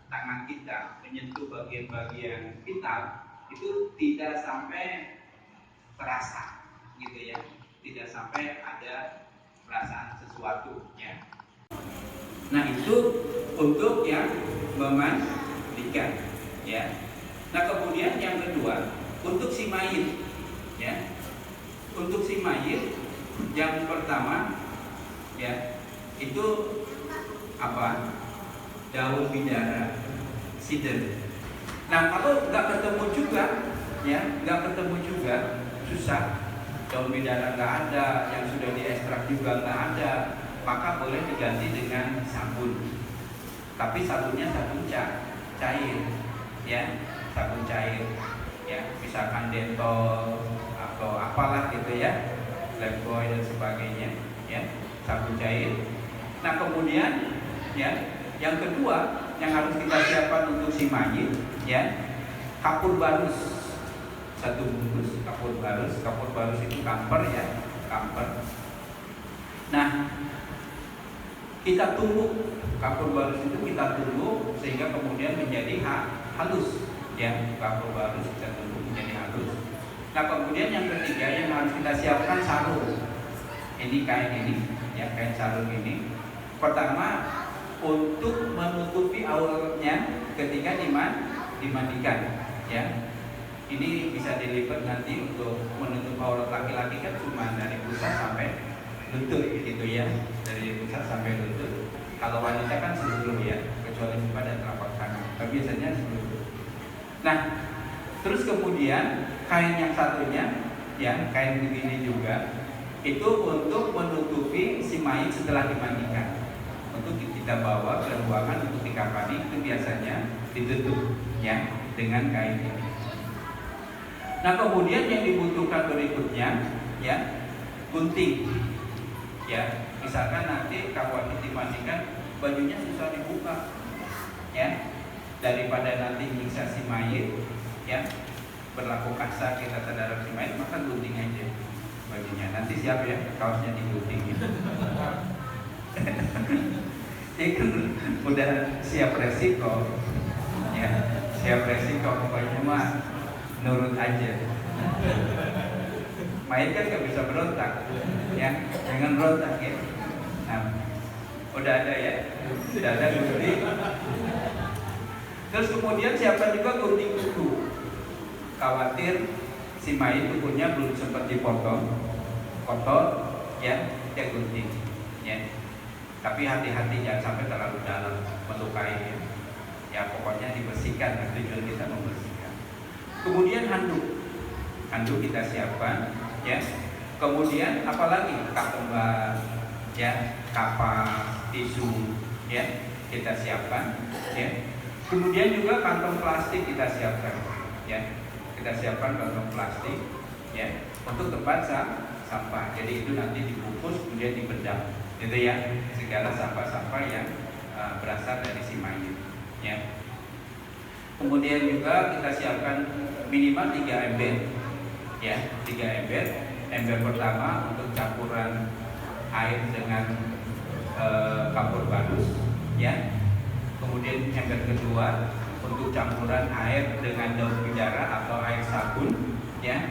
tangan kita menyentuh bagian-bagian vital itu tidak sampai terasa, gitu, ya. Tidak sampai ada perasaan sesuatu, ya. Nah, itu untuk yang memandikan, ya. Nah, kemudian yang kedua untuk si mayit, ya. Untuk si mayit yang pertama, ya, itu apa? Daun bidara, sidr. Nah, kalau nggak ketemu juga, ya, susah. Daun bidara nggak ada, yang sudah diekstrak juga nggak ada, maka boleh diganti dengan sabun. Tapi sabunnya sabun cair, ya, sabun cair, ya, misalkan Dettol atau apalah gitu, ya, Lifebuoy dan sebagainya, ya, sabun cair. Nah, kemudian, ya, yang kedua yang harus kita siapkan untuk si mayit, ya, kapur barus, 1 bungkus kapur barus itu kamper, ya, kamper. Nah, kita tumbuk kapur barus itu, kita tumbuk sehingga kemudian menjadi halus, ya, kapur barus kita tumbuk menjadi halus. Nah, kemudian yang ketiga yang harus kita siapkan sarung. Ini kain ini, ya, kain sarung ini. Pertama untuk menutupi auratnya ketika dimandikan, ya. Ini bisa dilipat nanti untuk menutup aurat laki-laki kan cuma dari pusat sampai lutut, gitu, ya, dari pusat sampai lutut. Kalau wanita kan seluruh, ya, kecuali muka dan telapak tangan. Tapi biasanya seluruh. Nah, terus kemudian kain yang satunya, ya, kain begini juga, itu untuk menutupi si mayit setelah dimandikan. Untuk kita bawa ke ruangan untuk dikafani itu biasanya ditutup ya dengan kain ini. Nah kemudian yang dibutuhkan berikutnya ya gunting ya. Misalkan nanti kalau dimandikan bajunya susah dibuka ya, daripada nanti nyiksa si mayit ya, berlaku kasar kita terhadap si mayit, maka gunting aja bajunya. Nanti siap ya kaosnya digunting gitu. Ya kan udah siap resiko ya, siap resiko, pokoknya mah nurut aja. Mayit kan gak bisa berontak ya, jangan berontak ya. Nah, udah ada ya, sudah ada gunting. Terus kemudian siapkan juga gunting kuku. Khawatir si mayit kukunya belum sempat dipotong, kotor ya, dia gunting ya. Tapi hati-hati jangan sampai terlalu dalam melukai ya. Ya pokoknya dibersihkan, tujuan kita membersihkan. Kemudian handuk kita siapkan ya. Kemudian apalagi kembar ya, kapas, tisu ya kita siapkan ya. Kemudian juga kantong plastik kita siapkan ya. Kita siapkan kantong plastik ya untuk tempat sampah. Jadi itu nanti dibungkus kemudian dibedah. Itu ya, segala sampah-sampah yang berasal dari si mayit ya. Kemudian juga kita siapkan minimal 3 ember ya, 3 ember. Ember pertama untuk campuran air dengan kapur barus ya. Kemudian ember kedua untuk campuran air dengan daun bidara atau air sabun ya.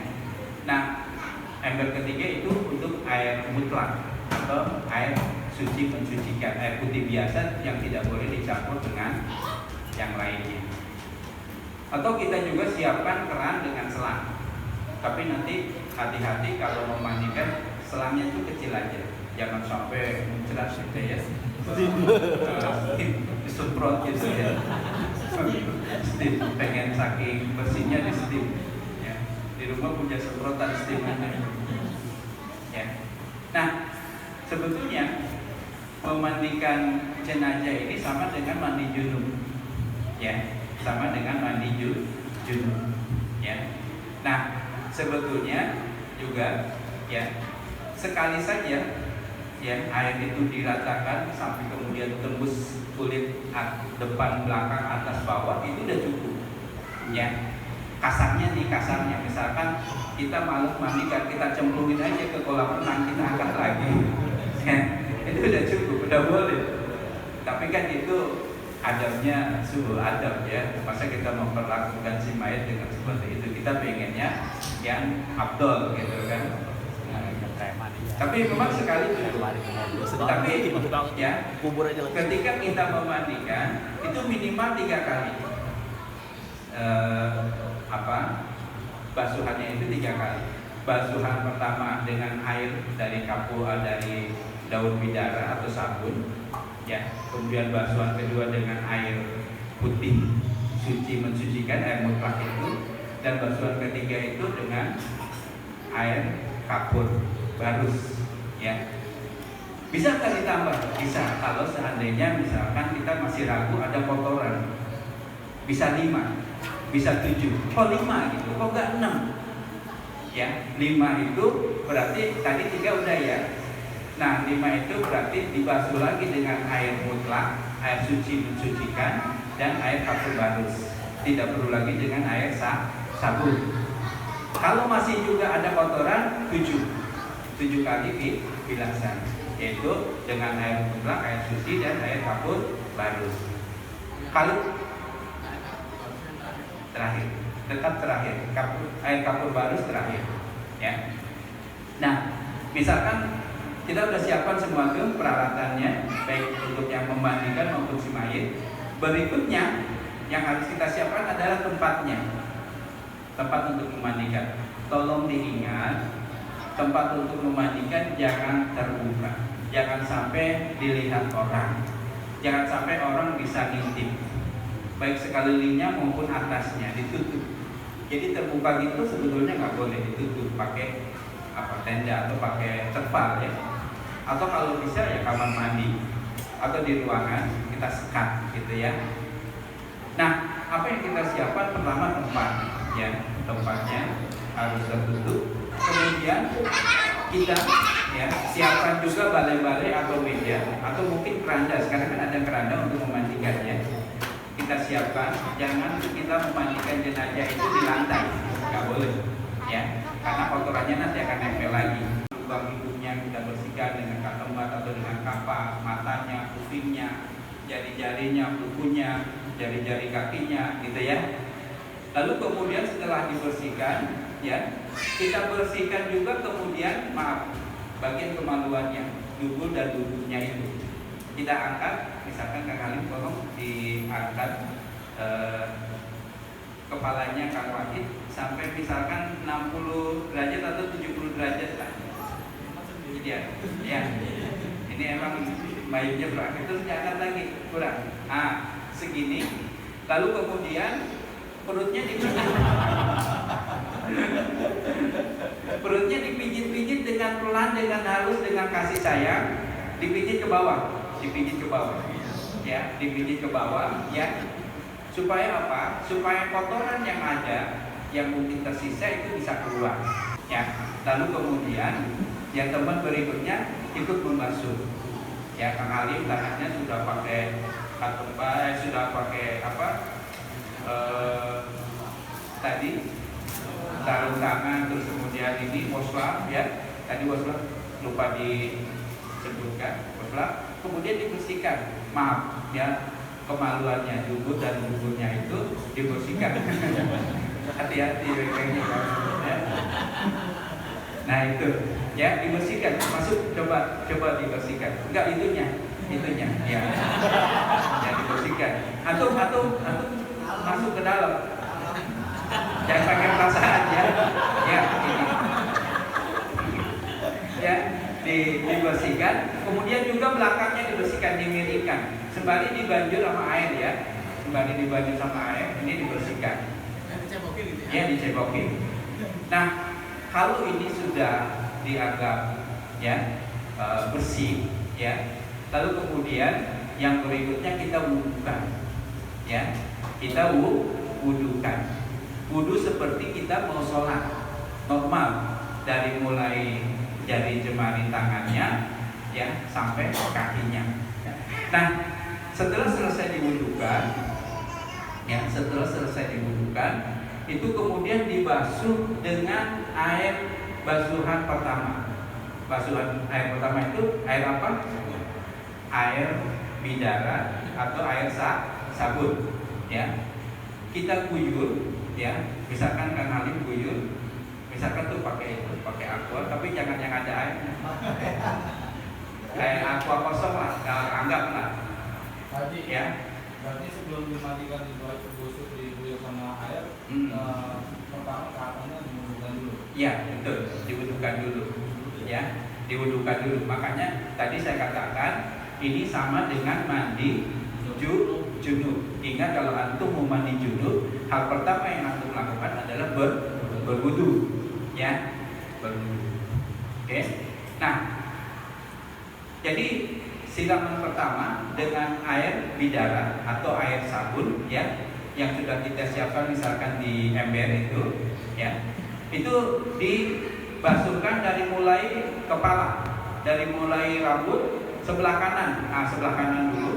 Nah, ember ketiga itu untuk air mutlak atau air suci mensucikan, air putih biasa yang tidak boleh dicampur dengan yang lainnya. Atau kita juga siapkan keran dengan selang. Tapi nanti hati-hati kalau memandikan, selangnya itu kecil aja, jangan sampai mencelat gitu ya. Disemprot gitu ya. Steam, pengen saking bersihnya di steam ya. Di rumah punya semprotan steam ya. Nah sebetulnya memandikan jenazah ini sama dengan mandi junub ya, sama dengan mandi junub ya. Nah sebetulnya juga ya, sekali saja ya air itu diratakan sampai kemudian tembus kulit depan, belakang, atas, bawah, itu udah cukup ya. Kasarnya misalkan kita malam mandikan, kita cemplungin aja ke kolam renang, kita angkat lagi ya, itu udah cukup, udah boleh. Tapi kan itu adabnya suhu adab ya, masa kita memperlakukan si mayat dengan seperti itu. Kita pengennya yang abdol gitu kan. Tapi memang sekali cukup. Tapi ya, ketika kita memandikan itu minimal 3 kali. Basuhannya itu 3 kali. Basuhan pertama dengan air dari dari daun bidara atau sabun, ya. Kemudian basuhan kedua dengan air putih suci mensucikan, air mutlak itu, dan basuhan ketiga itu dengan air kapur barus, ya. Bisa nggak ditambah? Bisa. Kalau seandainya misalkan kita masih ragu ada kotoran, bisa 5, bisa 7, kok 5 gitu, kok nggak 6? Ya, 5 itu berarti tadi 3 udah ya. Nah, 5 itu berarti dibasuh lagi dengan air mutlak, air suci mensucikan, dan air kapur barus. Tidak perlu lagi dengan air sabun. Kalau masih juga ada kotoran, 7 kali bilasan, yaitu dengan air mutlak, air suci, dan air kapur barus. Kalau terakhir, tetap terakhir, air kapur barus terakhir, ya. Nah, misalkan kita sudah siapkan semua itu peralatannya, baik untuk yang memandikan maupun si mayit. Berikutnya yang harus kita siapkan adalah tempatnya, tempat untuk memandikan. Tolong diingat, tempat untuk memandikan jangan terbuka, jangan sampai dilihat orang, jangan sampai orang bisa ngintip, baik sekelilingnya maupun atasnya ditutup. Jadi terbuka gitu sebetulnya nggak boleh, ditutup pakai tenda atau pakai terpal ya, atau kalau bisa ya kamar mandi atau di ruangan kita sekat gitu ya. Nah, apa yang kita siapkan? Pertama tempat ya, tempatnya harus tertutup. Kemudian kita ya siapkan juga balai-balai atau meja atau mungkin keranda. Sekarang kan ada keranda untuk memandikannya. Kita siapkan, jangan kita memandikan jenazah itu di lantai, nggak boleh ya, karena kotorannya nanti akan nempel lagi. Lubang hidungnya kita bersihkan dengan katembat atau dengan kapas, matanya, kupingnya, jari-jarinya, kukunya, jari-jari kakinya, gitu ya. Lalu kemudian setelah dibersihkan, ya kita bersihkan juga kemudian bagian kemaluannya, dubur dan duduknya itu kita angkat. Misalkan Kang Halim tolong diangkat kepalanya Kang Wahid sampai misalkan 60 derajat atau 70 derajat lah. Ya, ya. Ini emang mayatnya berakhir, terus diangkat lagi kurang. Segini. Lalu kemudian perutnya dipijit. Perutnya dipijit-pijit dengan pelan, dengan halus, dengan kasih sayang, dipijit ke bawah, ya, dipijit ke bawah, ya. Supaya apa? Supaya kotoran yang ada, yang mungkin tersisa itu bisa keluar, ya. Lalu kemudian yang teman berikutnya ikut membasuh, ya. Kang Halim tangannya sudah pakai katembai, sudah pakai apa? Tadi sarung tangan, terus kemudian ini washlab ya, tadi washlab lupa disebutkan, washlab kemudian dibersihkan, maaf ya, kemaluannya, dubur dan duburnya itu dibersihkan. Hati-hati kayaknya ya. Nah itu ya, dibersihkan, masuk, coba dibersihkan, enggak itunya ya, ya dibersihkan, atau masuk ke dalam. Jangan pakai perasaan ya. Ya, ini. Ya, dibersihkan. Kemudian juga belakangnya dibersihkan, dimiringkan. Sembari dibanjur sama air ya. Sembari dibanjur sama air, ini dibersihkan. Dicebokin gitu ya? Ya, dicebokin. Nah, kalau ini sudah dianggap ya bersih ya. Lalu kemudian yang berikutnya kita wudukan. Ya. Kita wudukan. Wudu seperti kita mau sholat normal, dari mulai jari jemari tangannya ya sampai kakinya. Nah, setelah selesai diwudukan, ya setelah selesai diwudukan, itu kemudian dibasuh dengan air basuhan pertama. Basuhan air pertama itu air apa? Air bidara atau air sabun, ya. Kita guyur, ya, misalkan Kang Halim guyur, misalkan tuh pakai aqua, tapi jangan yang ada airnya, kayak aqua kosong lah, anggaplah. Tadi ya. Berarti sebelum dimandikan digosok diguyur sama air, pertama tahapannya diwudukan dulu. Iya betul, diwudukan dulu, ya, diwudukan dulu. Makanya tadi saya katakan ini sama dengan mandi junub. Ingat kalau antum mau mandi junub, hal pertama yang antum lakukan adalah berwudu, ya, berwudu. Oke. Nah, jadi siraman pertama dengan air bidara atau air sabun, ya, yang sudah kita siapkan misalkan di ember itu, ya, itu dibasuhkan dari mulai kepala, dari mulai rambut sebelah kanan, sebelah kanan dulu,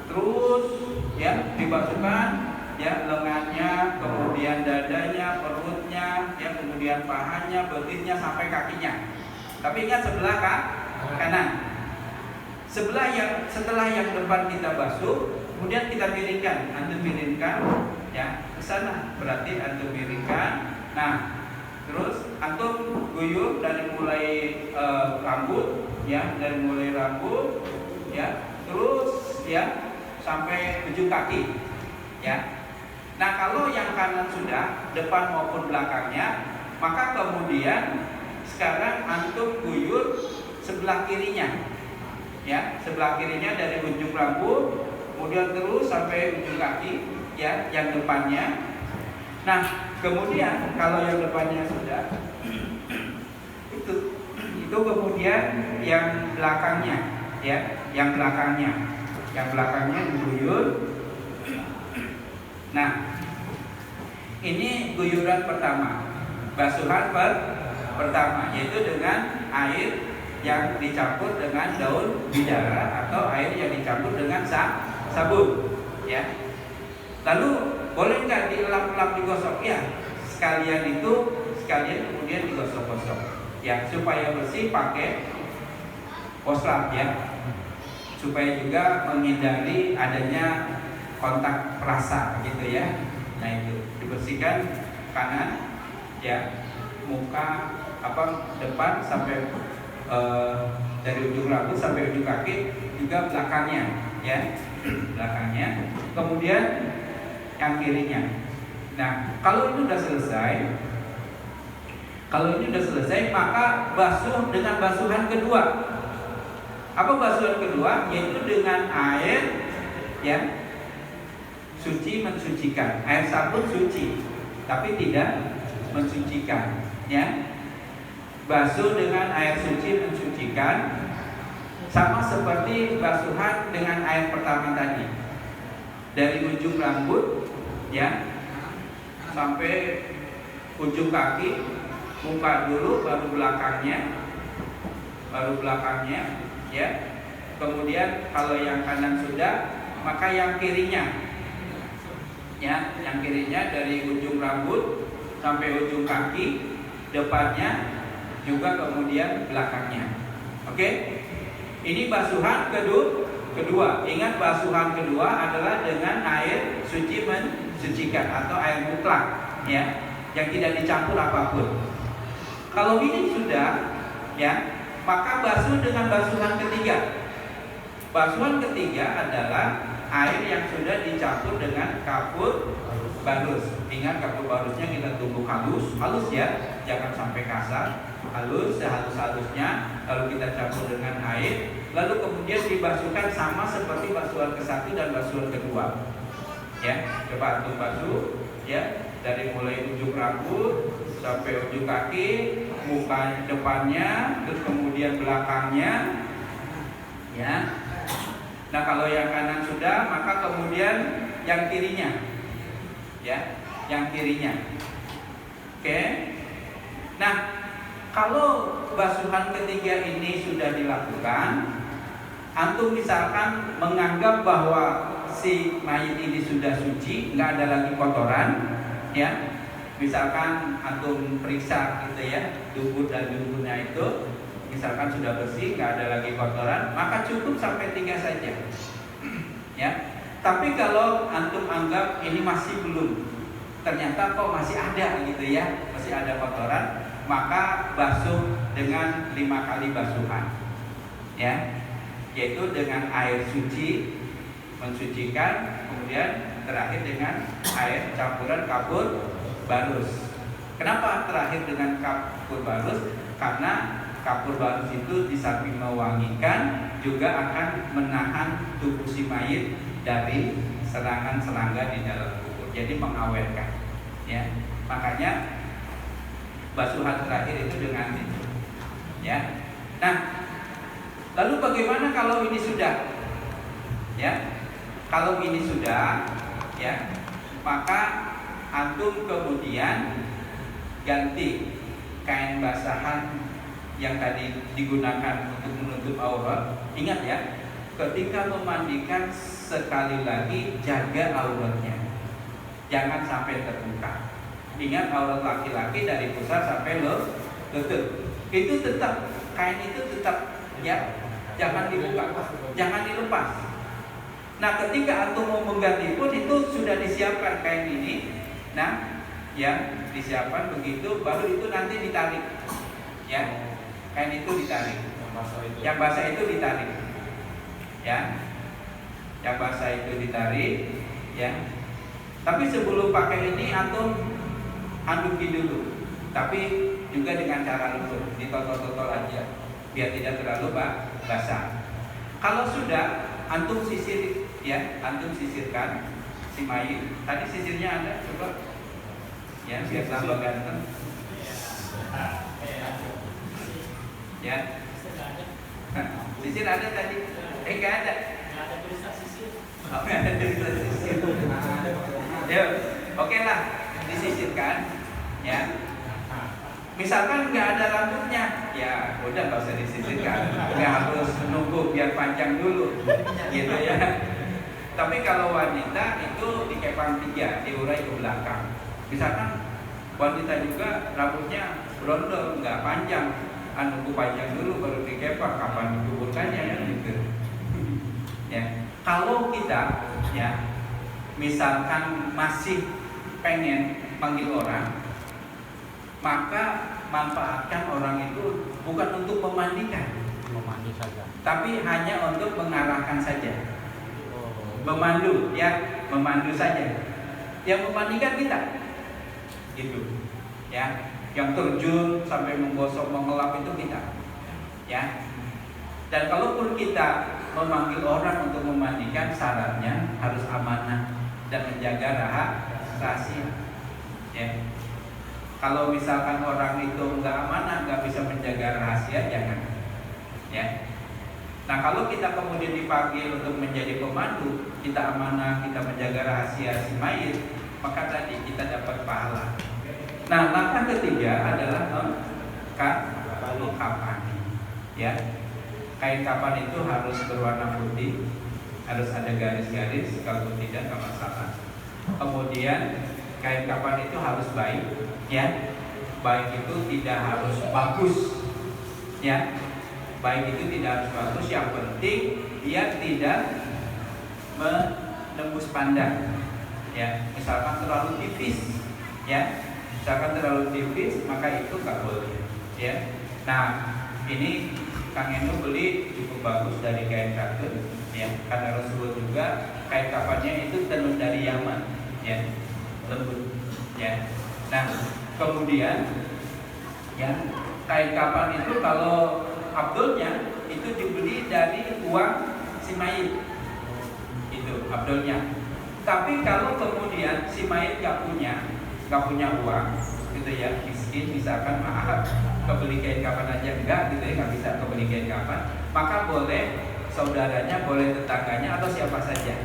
terus ya dibasuhkan ya lengannya, kemudian dadanya, perutnya, ya kemudian pahanya, betisnya sampai kakinya. Tapi ingat sebelah kanan. Setelah yang depan kita basuh, kemudian kita miringkan, antum miringkan ya ke sana, berarti antum miringkan. Nah, terus antum guyur dari mulai rambut ya, dari mulai rambut ya, terus ya sampai ujung kaki ya. Nah, kalau yang kanan sudah, depan maupun belakangnya, maka kemudian sekarang antum guyur sebelah kirinya. Ya, sebelah kirinya dari ujung rambut, kemudian terus sampai ujung kaki, ya, yang depannya. Nah, kemudian kalau yang depannya sudah, itu Itu kemudian yang belakangnya, ya, yang belakangnya diguyur. Nah, ini guyuran pertama, basuhan pertama, yaitu dengan air yang dicampur dengan daun bidara atau air yang dicampur dengan sabun, ya. Lalu boleh nggak dilap-lap digosok? Ya, sekalian kemudian digosok-gosok, ya, supaya bersih pakai poslap, ya, supaya juga menghindari adanya kontak rasa, gitu ya. Nah, itu dibersihkan kanan, ya, muka depan sampai dari ujung rambut sampai ujung kaki, juga belakangnya, ya, belakangnya. Kemudian yang kirinya. Nah, kalau ini sudah selesai, maka basuh dengan basuhan kedua. Apa basuhan kedua? Yaitu dengan air, ya, suci mensucikan. Air sabun suci, tapi tidak mensucikan, ya. Basuh dengan air suci mensucikan, sama seperti basuhan dengan air pertama tadi. Dari ujung rambut, ya, sampai ujung kaki, muka dulu, baru belakangnya, ya. Kemudian kalau yang kanan sudah, maka yang kirinya, ya, yang kirinya dari ujung rambut sampai ujung kaki, depannya juga, kemudian belakangnya. Oke? Ini basuhan kedua. Ingat, basuhan kedua adalah dengan air suci mensucikan atau air mutlak, ya, yang tidak dicampur apapun. Kalau ini sudah, ya, maka basuh dengan basuhan ketiga. Basuhan ketiga adalah air yang sudah dicampur dengan kapur barus. Ingat, kapur barusnya kita tumbuk halus, ya, jangan sampai kasar, halus sehalus-halusnya. Lalu kita campur dengan air, lalu kemudian dibasuhkan sama seperti basuhan ke-1 dan basuhan kedua. Ya, coba antum basuh, ya, dari mulai ujung rambut sampai ujung kaki, muka depannya, terus kemudian belakangnya, ya. Nah, kalau yang kanan sudah, maka kemudian yang kirinya, ya, yang kirinya. Oke. Nah, kalau basuhan ketiga ini sudah dilakukan, antum misalkan menganggap bahwa si mayit ini sudah suci, nggak ada lagi kotoran, ya. Misalkan antum periksa, gitu ya, dubur dan duburnya itu, misalkan sudah bersih, nggak ada lagi kotoran, maka cukup sampai 3 saja, ya. Tapi kalau antum anggap ini masih belum, ternyata kok masih ada, gitu ya, masih ada kotoran, maka basuh dengan 5 kali basuhan, ya, yaitu dengan air suci mensucikan, kemudian terakhir dengan air campuran kapur barus. Kenapa terakhir dengan kapur barus? Karena kapur barus itu di samping mewangikan, juga akan menahan tubuh si mayit dari serangan serangga di dalam kubur, jadi mengawetkan, ya. Makanya basuhan terakhir itu dengan itu, ya. Nah, lalu bagaimana kalau ini sudah, ya? Kalau ini sudah, ya, maka antum kemudian ganti kain basahan yang tadi digunakan untuk menutup aurat. Ingat, ya, ketika memandikan sekali lagi jaga auratnya, jangan sampai terbuka. Ingat, aurat laki-laki dari pusar sampai lutut itu tetap, kain itu tetap, ya, jangan dibuka, jangan dilepas. Nah, ketika antum mau mengganti pun itu sudah disiapkan kain ini. Nah, yang disiapkan begitu, baru itu nanti ditarik, ya, kain itu ditarik, yang basah itu ditarik, ya, yang basah itu ditarik, ya. Tapi sebelum pakai ini antum anduki dulu, tapi juga dengan cara lembut, ditotol-totol aja, biar tidak terlalu basah. Kalau sudah, antum sisir, ya, antum sisirkan si mayit. Tadi sisirnya ada, coba, ya, biar tambah ganteng. Ya. Sisir ada tadi? Nggak ada. Nggak ada tulisan sisir. Oh, nggak ada tulisan sisir. Ya, oke lah, disisirkan. Ya. Misalkan nggak ada rambutnya, ya udah nggak usah disisirkan, nggak harus nunggu biar panjang dulu, gitu ya. Tapi kalau wanita itu dikepang 3, diurai ke belakang. Misalkan wanita juga rambutnya brondol, nggak panjang, nunggu panjang dulu baru dikepang, kapan dikuburkannya ya gitu. Ya, kalau kita ya misalkan masih pengen panggil orang, maka manfaatkan orang itu bukan untuk memandikan, Memandi saja. tapi hanya untuk mengarahkan saja. Memandu, ya, memandu saja. Yang memandikan kita, gitu, ya. Yang terjun sampai menggosok, mengelap itu kita, ya. Dan kalaupun kita memanggil orang untuk memandikan, syaratnya harus amanah dan menjaga rahasia, ya. Kalau misalkan orang itu nggak amanah, nggak bisa menjaga rahasia, jangan, ya. Nah, kalau kita kemudian dipanggil untuk menjadi pemandu, kita amanah, kita menjaga rahasia si mayit, maka tadi kita dapat pahala. Nah, langkah ketiga adalah kapan, ya. Kain kapan itu harus berwarna putih, harus ada garis-garis, kalau tidak nggak masalah. Kemudian kain kapan itu harus baik, ya. Baik itu tidak harus bagus, ya. Baik itu tidak harus bagus, yang penting dia tidak menembus pandang. Ya, misalkan terlalu tipis, ya. Misalkan terlalu tipis, maka itu nggak boleh, ya. Nah, ini Kang Endo beli cukup bagus dari kain katun, ya. Karena Rasulullah juga kain kapannya itu tenun dari Yaman, ya, lembut, ya. Nah, kemudian, ya, kain kapan itu kalau abdulnya itu dibeli dari uang si mayit, itu abdulnya. Tapi kalau kemudian si mayit nggak punya uang, gitu ya, miskin, misalkan maaf, kebeli kain kapan aja enggak, gitu ya, nggak bisa kebeli kain kapan, maka boleh saudaranya, boleh tetangganya atau siapa saja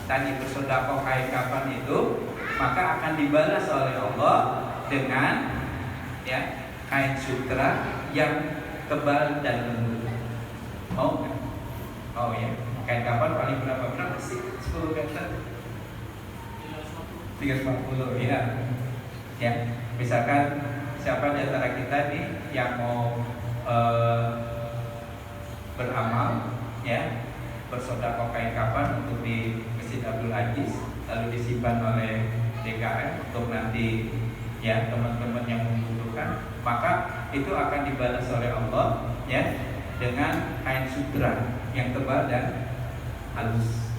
tadi bersedekah kain kapan itu, maka akan dibalas oleh Allah dengan, ya, kain sutra yang tebal dan lembut. Mau nggak? Oh ya, kain kapan paling berapa sih? 10 meter, 350, ya. Ya, misalkan siapa di antara kita nih yang mau beramal, ya, bersedekah kain kapan untuk di Masjid Abdul Aziz, lalu disimpan oleh DKM untuk nanti, ya, teman-teman yang membutuhkan, maka itu akan dibalas oleh Allah, ya, dengan kain sutra yang tebal dan halus.